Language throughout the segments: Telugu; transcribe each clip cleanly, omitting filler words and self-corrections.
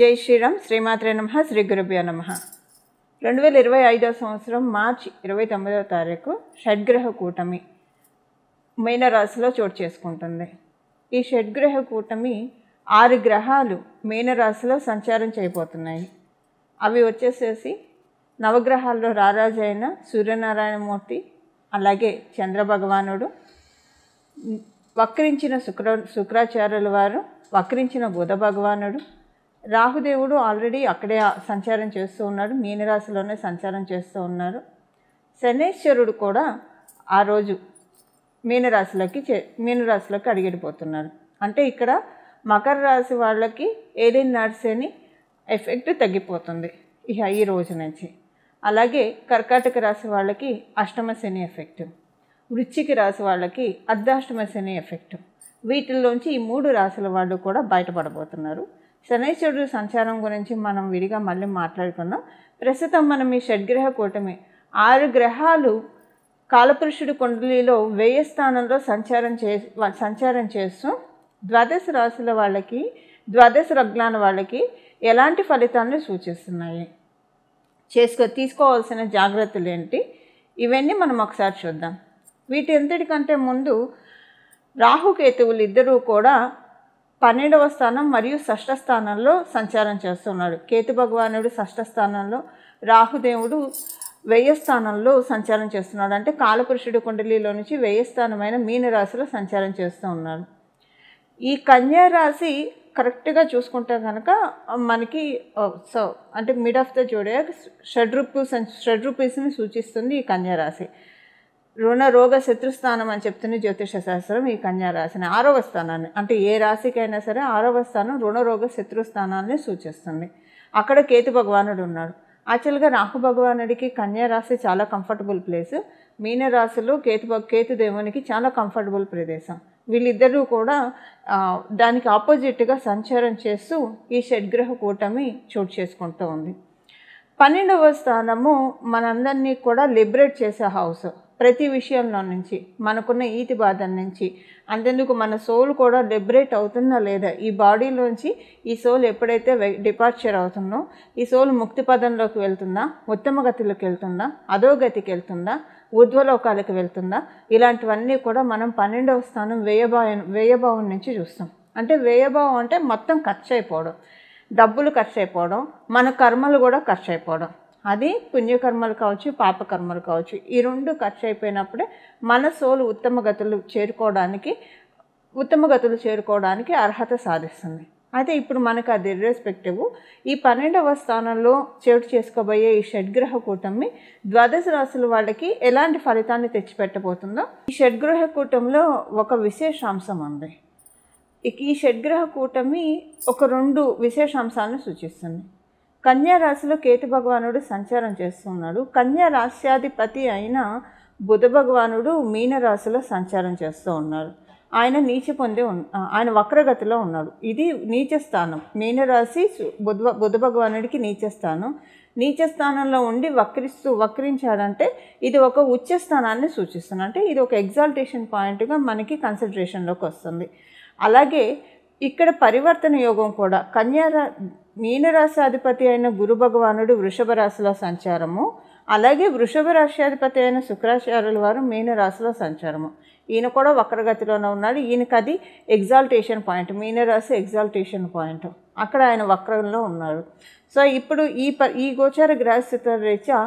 జై శ్రీరామ్. శ్రీమాత్రే నమః. శ్రీ గురుభ్యో నమః. 2025 సంవత్సరం మార్చి 29వ తారీఖు షడ్గ్రహ కూటమి మీనరాశిలో చోటు చేసుకుంటుంది. ఈ షడ్గ్రహ కూటమి 6 గ్రహాలు మీనరాశిలో సంచారం చేయబోతున్నాయి. అవి వచ్చేసేసి నవగ్రహాల్లో రారాజు అయిన సూర్యనారాయణమూర్తి, అలాగే చంద్రభగవానుడు, వక్రించిన శుక్రాచార్యుల వారు, వక్రించిన బుధ భగవానుడు, రాహుదేవుడు ఆల్రెడీ అక్కడే సంచారం చేస్తూ ఉన్నాడు, మీనరాశిలోనే సంచారం చేస్తూ ఉన్నారు. శనేశ్వరుడు కూడా ఆ రోజు మీనరాశిలోకి అడిగిపోతున్నారు. అంటే ఇక్కడ మకర రాశి వాళ్ళకి ఏలినాటి శని ఎఫెక్ట్ తగ్గిపోతుంది ఈ రోజు నుంచి. అలాగే కర్కాటక రాశి వాళ్ళకి అష్టమ శని ఎఫెక్ట్, వృశ్చిక రాశి వాళ్ళకి అర్ధాష్టమ శని ఎఫెక్ట్. వీటిల్లోంచి ఈ 3 రాశుల వాళ్ళు కూడా బయటపడబోతున్నారు. శనైశ్వరుడు సంచారం గురించి మనం విడిగా మళ్ళీ మాట్లాడుకుందాం. ప్రస్తుతం మనం ఈ షడ్గ్రహ కూటమి 6 గ్రహాలు కాలపురుషుడి కుండలిలో 1000 స్థానంలో సంచారం చేస్తూ ద్వాదశ రాశుల వాళ్ళకి, ద్వాదశ లగ్నాల వాళ్ళకి ఎలాంటి ఫలితాలను సూచిస్తున్నాయి, తీసుకోవాల్సిన జాగ్రత్తలు ఏంటి, ఇవన్నీ మనం ఒకసారి చూద్దాం. వీటి అంతటికంటే ముందు రాహుకేతువులు ఇద్దరూ కూడా 12వ స్థానం మరియు షష్ఠ స్థానంలో సంచారం చేస్తున్నాడు. కేతు భగవానుడు షష్ఠ స్థానంలో, రాహుదేవుడు 1000 స్థానంలో సంచారం చేస్తున్నాడు. అంటే కాలపురుషుడి కుండలిలో నుంచి 1000 స్థానమైన మీనరాశిలో సంచారం చేస్తూ ఉన్నాడు. ఈ కన్యా రాశి కరెక్ట్గా చూసుకుంటే కనుక మనకి అంటే మిడ్ ఆఫ్ ద జోడియాక్ షడ్రూపీస్ని సూచిస్తుంది ఈ కన్యా రాశి. రుణ రోగ శత్రుస్థానం అని చెప్తుంది జ్యోతిష శాస్త్రం. ఈ కన్యా రాశిని 6వ స్థానాన్ని, అంటే ఏ రాశికైనా సరే 6వ స్థానం రుణరోగ శత్రుస్థానాన్ని సూచిస్తుంది. అక్కడ కేతు భగవానుడు ఉన్నాడు. యాక్చువల్గా రాహు భగవానుడికి కన్యా రాశి చాలా కంఫర్టబుల్ ప్లేస్, మీనరాశిలో కేతు దేవునికి చాలా కంఫర్టబుల్ ప్రదేశం. వీళ్ళిద్దరూ కూడా దానికి ఆపోజిట్గా సంచారం చేస్తూ ఈ షడ్గ్రహ కూటమి చోటు చేసుకుంటూ ఉంది. 12వ స్థానము మనందరినీ కూడా లిబరేట్ చేసే హౌస్. ప్రతి విషయంలో నుంచి, మనకున్న ఈతి బాధల నుంచి, అంతెందుకు మన సోల్ కూడా లిబరేట్ అవుతుందా లేదా, ఈ బాడీలోంచి ఈ సోల్ ఎప్పుడైతే డిపార్చర్ అవుతుందో ఈ సోల్ ముక్తి పదంలోకి వెళ్తుందా, ఉత్తమ గతిలోకి వెళ్తుందా, అధోగతికి వెళ్తుందా, ఊర్ధ్వలోకాలకు వెళ్తుందా, ఇలాంటివన్నీ కూడా మనం 12వ స్థానం వ్యయభావం నుంచి చూస్తాం. అంటే వ్యయభావం అంటే మొత్తం ఖర్చు అయిపోవడం, డబ్బులు ఖర్చు అయిపోవడం, మన కర్మలు కూడా ఖర్చు అయిపోవడం. అది పుణ్యకర్మలు కావచ్చు, పాపకర్మలు కావచ్చు. ఈ 2 ఖర్చు అయిపోయినప్పుడే మన సోలు ఉత్తమ గతులు చేరుకోవడానికి అర్హత సాధిస్తుంది. అయితే ఇప్పుడు మనకు అది ఇర్రెస్పెక్టివ్ ఈ 12వ స్థానంలో చోటు చేసుకోబోయే ఈ షడ్గ్రహ కూటమి ద్వాదశ రాశుల వాళ్ళకి ఎలాంటి ఫలితాన్ని తెచ్చిపెట్టబోతుందో. ఈ షడ్గ్రహ కూటమిలో ఒక విశేషాంశం ఉంది. ఈ షడ్గ్రహ కూటమి ఒక 2 విశేషాంశాలను సూచిస్తుంది. కన్యా రాశిలో కేతు భగవానుడు సంచారం చేస్తున్నాడు. కన్యా రాశ్యాధిపతి అయిన బుధ భగవానుడు మీనరాశిలో సంచారం చేస్తూ ఉన్నారు. ఆయన ఆయన వక్రగతిలో ఉన్నాడు. ఇది నీచ స్థానం. మీనరాశి బుధ భగవానుడికి నీచ స్థానం. నీచ స్థానంలో ఉండి వక్రించాడంటే ఇది ఒక ఉచ్చ స్థానాన్ని సూచిస్తుంది. అంటే ఇది ఒక ఎగ్జాల్టేషన్ పాయింట్గా మనకి కన్సిడరేషన్లోకి వస్తుంది. అలాగే ఇక్కడ పరివర్తన యోగం కూడా మీనరాశి అధిపతి అయిన గురు భగవానుడు వృషభ రాశిలో సంచారము, అలాగే వృషభ రాశ్యాధిపతి అయిన శుక్రాచార్యుల వారు మీనరాశిలో సంచారము. ఈయన కూడా వక్రగతిలోనే ఉన్నాడు. ఈయనకి అది ఎగ్జాల్టేషన్ పాయింట్, మీనరాశి ఎగ్జాల్టేషన్ పాయింట్. అక్కడ ఆయన వక్రంలో ఉన్నాడు. సో ఇప్పుడు ఈ గోచార గ్రహస్థితుల రీత్యా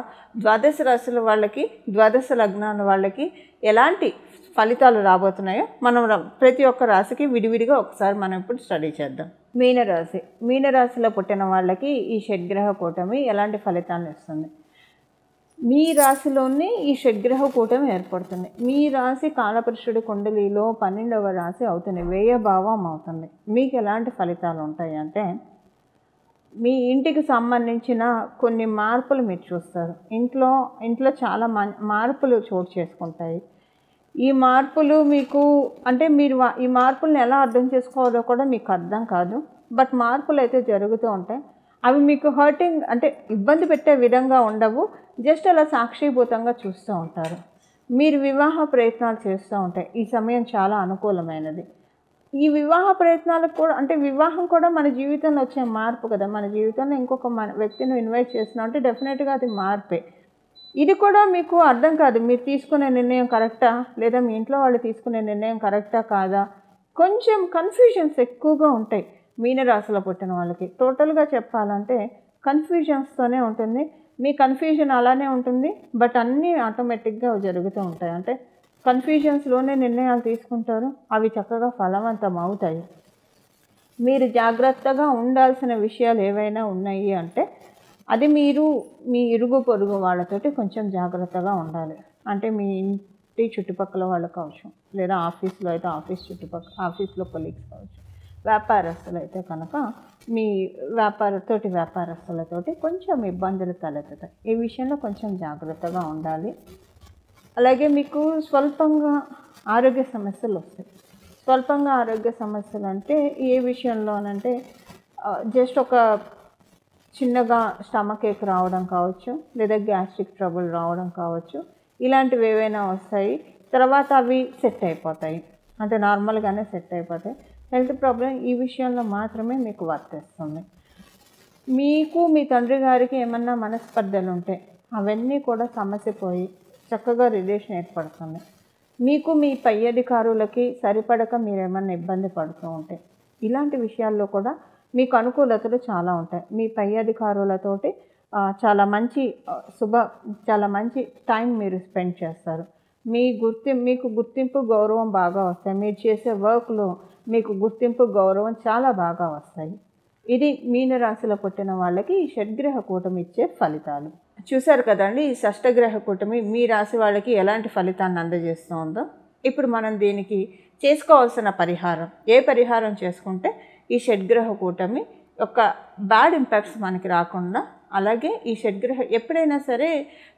ద్వాదశ రాశుల వాళ్ళకి, ద్వాదశ లగ్నాల వాళ్ళకి ఎలాంటి ఫలితాలు రాబోతున్నాయో మనం ప్రతి ఒక్క రాశికి విడివిడిగా ఒకసారి మనం ఇప్పుడు స్టడీ చేద్దాం. మీనరాశిలో పుట్టిన వాళ్ళకి ఈ షడ్గ్రహ కూటమి ఎలాంటి ఫలితాలను ఇస్తుంది. మీ రాశిలోనే ఈ షడ్గ్రహ కూటమి ఏర్పడుతుంది. మీ రాశి కాలపురుషుడి కుండలిలో 12వ రాశి అవుతుంది, వ్యయభావం అవుతుంది. మీకు ఎలాంటి ఫలితాలు ఉంటాయి అంటే, మీ ఇంటికి సంబంధించిన కొన్ని మార్పులు మీరు చూస్తారు. ఇంట్లో చాలా మార్పులు చోటు చేసుకుంటాయి. ఈ మార్పులు మీకు అంటే మీరు ఈ మార్పులను ఎలా అర్థం చేసుకోవాలో కూడా మీకు అర్థం కాదు. బట్ మార్పులు అయితే జరుగుతూ ఉంటాయి. అవి మీకు హర్టింగ్ అంటే ఇబ్బంది పెట్టే విధంగా ఉండవు. జస్ట్ అలా సాక్షిభూతంగా చూస్తూ ఉంటారు. మీరు వివాహ ప్రయత్నాలు చేస్తూ ఉంటాయి. ఈ సమయం చాలా అనుకూలమైనది. ఈ వివాహ ప్రయత్నాలకు కూడా అంటే వివాహం కూడా మన జీవితంలో వచ్చే మార్పు కదా. మన జీవితంలో ఇంకొక వ్యక్తిని ఇన్వైట్ చేస్తున్నాం అంటే డెఫినెట్గా అది మార్పే. ఇది కూడా మీకు అర్థం కాదు, మీరు తీసుకునే నిర్ణయం కరెక్టా లేదా మీ ఇంట్లో వాళ్ళు తీసుకునే నిర్ణయం కరెక్టా కాదా, కొంచెం కన్ఫ్యూజన్స్ ఎక్కువగా ఉంటాయి మీనరాశిలో పుట్టిన వాళ్ళకి. టోటల్గా చెప్పాలంటే కన్ఫ్యూజన్స్తోనే ఉంటుంది. మీ కన్ఫ్యూజన్ అలానే ఉంటుంది, బట్ అన్నీ ఆటోమేటిక్గా జరుగుతూ ఉంటాయి. అంటే కన్ఫ్యూజన్స్లోనే నిర్ణయాలు తీసుకుంటారు, అవి చక్కగా ఫలవంతం అవుతాయి. మీరు జాగ్రత్తగా ఉండాల్సిన విషయాలు ఏవైనా ఉన్నాయి అంటే అది మీరు మీ ఇరుగు పొరుగు వాళ్ళతోటి కొంచెం జాగ్రత్తగా ఉండాలి. అంటే మీ ఇంటి చుట్టుపక్కల వాళ్ళు కావచ్చు, లేదా ఆఫీస్లో అయితే ఆఫీస్లో కొలీగ్స్ కావచ్చు, వ్యాపారస్తులు అయితే కనుక మీ వ్యాపారస్తులతోటి కొంచెం ఇబ్బందులు తలెత్తుతాయి. ఈ విషయంలో కొంచెం జాగ్రత్తగా ఉండాలి. అలాగే మీకు స్వల్పంగా ఆరోగ్య సమస్యలు వస్తాయి. స్వల్పంగా ఆరోగ్య సమస్యలు అంటే ఏ విషయంలోనంటే జస్ట్ ఒక చిన్నగా స్టమక్ ఏక్ రావడం కావచ్చు, లేదా గ్యాస్ట్రిక్ ట్రబుల్ రావడం కావచ్చు, ఇలాంటివి ఏవైనా వస్తాయి. తర్వాత అవి సెట్ అయిపోతాయి, అంటే నార్మల్గానే సెట్ అయిపోతాయి. హెల్త్ ప్రాబ్లం ఈ విషయంలో మాత్రమే మీకు వర్తిస్తుంది. మీకు మీ తండ్రి గారికి ఏమన్నా మనస్పర్ధలు ఉంటే అవన్నీ కూడా సమస్య పోయి చక్కగా రిలేషన్ ఏర్పడుతుంది. మీకు మీ పై అధికారులకి సరిపడక మీరు ఇబ్బంది పడుతూ ఉంటే ఇలాంటి విషయాల్లో కూడా మీకు అనుకూలతలు చాలా ఉంటాయి. మీ పై అధికారులతోటి చాలా మంచి టైం మీరు స్పెండ్ చేస్తారు. మీకు గుర్తింపు గౌరవం బాగా వస్తాయి. మీరు చేసే వర్క్లో మీకు గుర్తింపు గౌరవం చాలా బాగా వస్తాయి. ఇది మీనరాశిలో పుట్టిన వాళ్ళకి ఈ షడ్గ్రహ కూటమి ఇచ్చే ఫలితాలు. చూశారు కదండి, ఈ షష్టగ్రహ కూటమి మీ రాశి వాళ్ళకి ఎలాంటి ఫలితాన్ని అందజేస్తుందో. ఇప్పుడు మనం దీనికి చేసుకోవాల్సిన పరిహారం, ఏ పరిహారం చేసుకుంటే ఈ షడ్గ్రహ కూటమి యొక్క బ్యాడ్ ఇంపాక్ట్స్ మనకి రాకుండా, అలాగే ఈ ఎప్పుడైనా సరే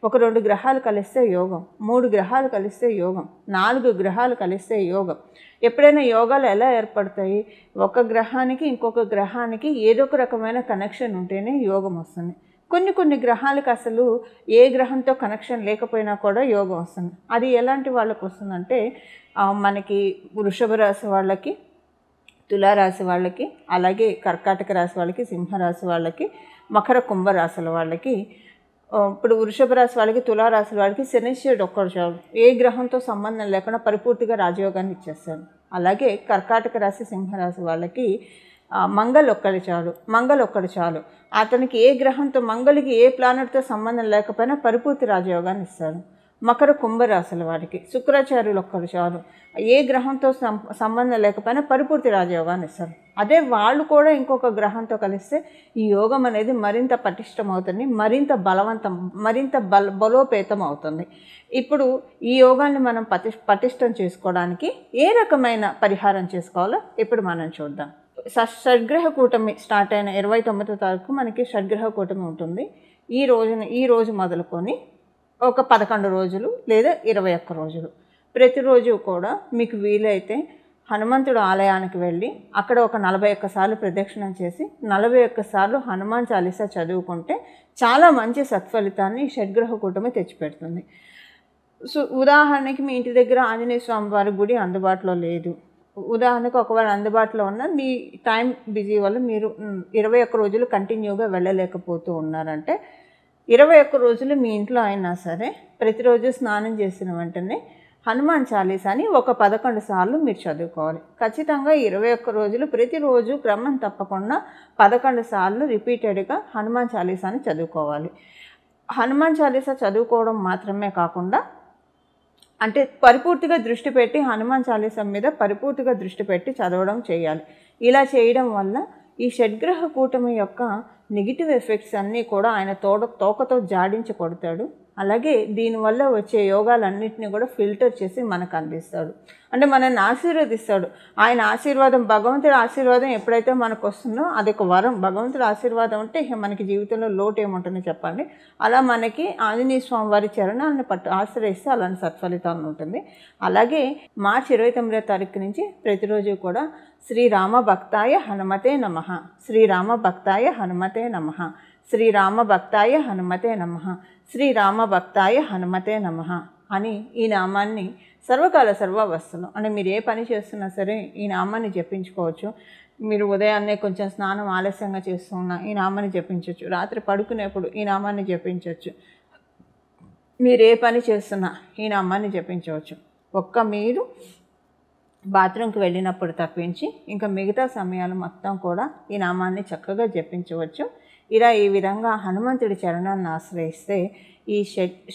ఒక 2 గ్రహాలు కలిస్తే యోగం, 3 గ్రహాలు కలిస్తే యోగం, 4 గ్రహాలు కలిస్తే యోగం. ఎప్పుడైనా యోగాలు ఎలా ఏర్పడతాయి? ఒక గ్రహానికి ఇంకొక గ్రహానికి ఏదో ఒక రకమైన కనెక్షన్ ఉంటేనే యోగం వస్తుంది. కొన్ని గ్రహాలకు అసలు ఏ గ్రహంతో కనెక్షన్ లేకపోయినా కూడా యోగం వస్తుంది. అది ఎలాంటి వాళ్ళకు వస్తుందంటే మనకి వృషభ రాశి వాళ్ళకి, తులారాశి వాళ్ళకి, అలాగే కర్కాటక రాశి వాళ్ళకి, సింహరాశి వాళ్ళకి, మకర కుంభరాశుల వాళ్ళకి. ఇప్పుడు వృషభ రాశి వాళ్ళకి, తులారాశి వాళ్ళకి శనిశ్వరుడు ఒక్కడు చాలు, ఏ గ్రహంతో సంబంధం లేకుండా పరిపూర్తిగా రాజయోగాన్ని ఇచ్చేస్తాడు. అలాగే కర్కాటక రాశి, సింహరాశి వాళ్ళకి మంగళ ఒక్కడు చాలు, అతనికి ఏ గ్రహంతో, మంగళకి ఏ ప్లానెట్తో సంబంధం లేకపోయినా పరిపూర్తి రాజయోగాన్ని ఇస్తాడు. మకర కుంభరాశుల వారికి శుక్రాచార్యులు ఒక్కడు చాలు, ఏ గ్రహంతో సంబంధం లేకపోయినా పరిపూర్తి రాజయోగాన్ని ఇస్తారు. అదే వాళ్ళు కూడా ఇంకొక గ్రహంతో కలిస్తే ఈ యోగం అనేది మరింత పటిష్టమవుతుంది, మరింత బలోపేతం అవుతుంది. ఇప్పుడు ఈ యోగాన్ని మనం పటిష్టం చేసుకోవడానికి ఏ రకమైన పరిహారం చేసుకోవాలో ఇప్పుడు మనం చూద్దాం. షడ్గ్రహ కూటమి స్టార్ట్ అయిన 29వ తారీఖు మనకి షడ్గ్రహ కూటమి ఉంటుంది. ఈ రోజు మొదలుకొని ఒక 11 రోజులు లేదా 21 రోజులు ప్రతిరోజు కూడా మీకు వీలైతే హనుమంతుడు ఆలయానికి వెళ్ళి అక్కడ ఒక 41 సార్లు ప్రదక్షిణం చేసి 41 సార్లు హనుమాన్ చాలీసా చదువుకుంటే చాలా మంచి సత్ఫలితాన్ని ఈ షడ్గ్రహ కూటమి తెచ్చిపెడుతుంది. ఉదాహరణకి మీ ఇంటి దగ్గర ఆంజనేయ స్వామి వారి గుడి అందుబాటులో లేదు, ఉదాహరణకు ఒకవేళ అందుబాటులో ఉన్న మీ టైం బిజీ వల్ల మీరు 21 రోజులు కంటిన్యూగా వెళ్ళలేకపోతూ ఉన్నారంటే 21 రోజులు మీ ఇంట్లో అయినా సరే ప్రతిరోజు స్నానం చేసిన వెంటనే హనుమాన్ చాలీసాని ఒక 11 సార్లు మీరు చదువుకోవాలి. ఖచ్చితంగా 21 రోజులు ప్రతిరోజు క్రమం తప్పకుండా 11 సార్లు రిపీటెడ్గా హనుమాన్ చాలీసాని చదువుకోవాలి. హనుమాన్ చాలీసా చదువుకోవడం మాత్రమే కాకుండా అంటే పరిపూర్తిగా దృష్టి పెట్టి హనుమాన్ చాలీసా మీద పరిపూర్తిగా దృష్టి పెట్టి చదవడం చేయాలి. ఇలా చేయడం వల్ల ఈ షడ్గ్రహ కూటమి యొక్క నెగిటివ్ ఎఫెక్ట్స్ అన్నీ కూడా ఆయన తోకతో జాడించి కొడతాడు. అలాగే దీనివల్ల వచ్చే యోగాలన్నింటినీ కూడా ఫిల్టర్ చేసి మనకు అందిస్తాడు, అంటే మనల్ని ఆశీర్వదిస్తాడు. ఆయన ఆశీర్వాదం, భగవంతుడి ఆశీర్వాదం ఎప్పుడైతే మనకు వస్తుందో అది ఒక వరం. భగవంతుడి ఆశీర్వాదం అంటే మనకి జీవితంలో లోటు ఏముంటుందో చెప్పండి. అలా మనకి ఆంజనేయ స్వామి వారి చరణాలను ఆశ్రయిస్తే అలాంటి సత్ఫలితాలు ఉంటుంది. అలాగే మార్చి 29వ తారీఖు నుంచి ప్రతిరోజు కూడా శ్రీరామ భక్తాయ హనుమతే నమః, శ్రీరామ భక్తాయ హనుమతే నమః, శ్రీరామ భక్తాయ హనుమతే నమః, శ్రీరామ భక్తాయ హనుమతే నమః అని ఈ నామాన్ని సర్వకాల సర్వావస్థలు అంటే మీరు ఏ పని చేస్తున్నా సరే ఈ నామాన్ని జపించుకోవచ్చు. మీరు ఉదయాన్నే కొంచెం స్నానం ఆలస్యంగా చేస్తున్నా ఈ నామాన్ని జపించవచ్చు. రాత్రి పడుకునేప్పుడు ఈ నామాన్ని జపించవచ్చు. మీరు ఏ పని చేస్తున్నా ఈ నామాన్ని జపించవచ్చు. మీరు బాత్రూమ్కి వెళ్ళినప్పుడు తప్పించి ఇంకా మిగతా సమయాలు మొత్తం కూడా ఈ నామాన్ని చక్కగా జపించవచ్చు. ఈ విధంగా హనుమంతుడి చరణాన్ని ఆశ్రయిస్తే ఈ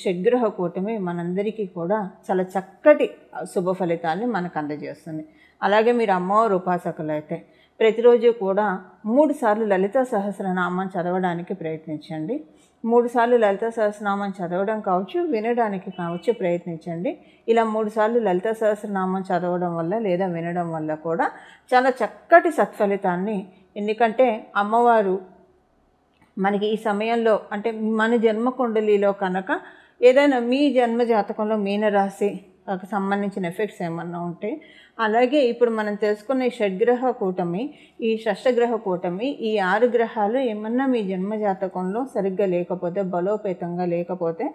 షడ్గ్రహ కూటమి మనందరికీ కూడా చాలా చక్కటి శుభ ఫలితాన్ని మనకు అందజేస్తుంది. అలాగే మీరు అమ్మవారు ఉపాసకులు అయితే ప్రతిరోజు కూడా 3 సార్లు లలిత సహస్రనామం చదవడానికి ప్రయత్నించండి. 3 సార్లు లలిత సహస్రనామం చదవడం కావచ్చు, వినడానికి కావచ్చు ప్రయత్నించండి. ఇలా 3 సార్లు లలిత సహస్రనామం చదవడం వల్ల లేదా వినడం వల్ల కూడా చాలా చక్కటి సత్ఫలితాన్ని, ఎందుకంటే అమ్మవారు మనకి ఈ సమయంలో అంటే మన జన్మ కుండలిలో కనుక ఏదైనా మీ జన్మ జాతకంలో మీనరాశి సంబంధించిన ఎఫెక్ట్స్ ఏమన్నా ఉంటే, అలాగే ఇప్పుడు మనం తెలుసుకున్న ఈ షడ్గ్రహ కూటమి, ఈ షష్టగ్రహ కూటమి, ఈ 6 గ్రహాలు ఏమన్నా మీ జన్మ జాతకంలో సరిగ్గా లేకపోతే, బలోపేతంగా లేకపోతే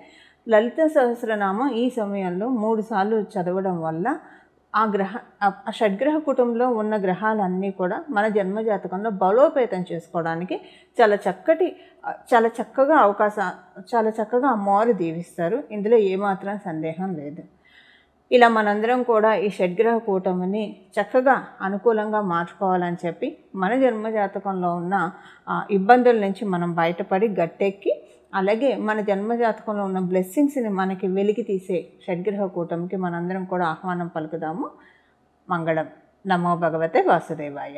లలిత సహస్రనామం ఈ సమయంలో 3 సార్లు చదవడం వల్ల ఆ షడ్గ్రహ కుటుంబంలో ఉన్న గ్రహాలన్నీ కూడా మన జన్మజాతకంలో బలోపేతం చేసుకోవడానికి చాలా చక్కగా అమ్మవారు దీవిస్తారు. ఇందులో ఏమాత్రం సందేహం లేదు. ఇలా మనందరం కూడా ఈ షడ్గ్రహ కూటమిని చక్కగా అనుకూలంగా మార్చుకోవాలని చెప్పి మన జన్మజాతకంలో ఉన్న ఇబ్బందుల నుంచి మనం బయటపడి గట్టెక్కి, అలాగే మన జన్మజాతకంలో ఉన్న బ్లెస్సింగ్స్ని మనకి వెలికి తీసే షడ్గ్రహ కూటమికి మనందరం కూడా ఆహ్వానం పలుకుదాము. మంగళం. నమో భగవతే వాసుదేవాయ.